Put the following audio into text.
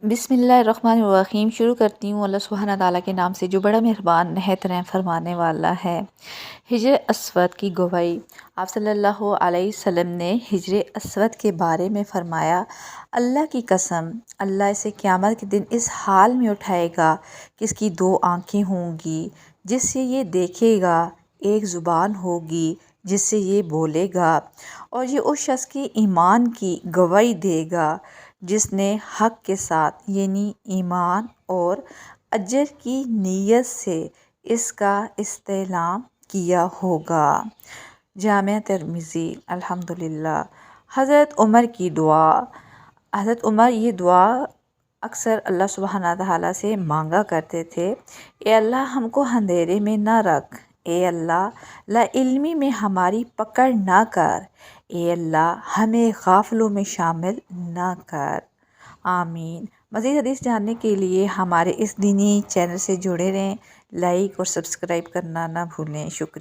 बिस्मिल्लाहिर्रहमानिर्रहीम। शुरू करती हूँ अल्लाह सुब्हाना ताला के नाम से जो बड़ा मेहरबान नहायत रहम फरमाने वाला है। हिज्र अस्वद की गवाही। आप सल्लल्लाहु अलैहि वसल्लम ने हिज्र अस्वद के बारे में फ़रमाया, अल्लाह की कसम, अल्लाह इसे क़यामत के दिन इस हाल में उठाएगा कि इसकी दो आँखें होंगी जिससे ये देखेगा, एक ज़ुबान होगी जिससे ये बोलेगा, और ये उस शख्स की ईमान की गवाही देगा जिसने हक़ के साथ यानी ईमान और अजर की नीयत से इसका इस्तेलाम किया होगा। जामिया तिर्मिज़ी। अल्हम्दुलिल्लाह। हज़रत उमर की दुआ। हज़रत उमर ये दुआ अक्सर अल्लाह सुब्हाना तआला से मांगा करते थे, ए अल्लाह हमको अंधेरे में ना रख, ए अल्लाह लाइल्मी में हमारी पकड़ ना कर, ए अल्लाह हमें गाफिलों में शामिल ना कर। आमीन। मज़ीद हदीस जानने के लिए हमारे इस दीनी चैनल से जुड़े रहें। लाइक और सब्सक्राइब करना ना भूलें। शुक्रिया।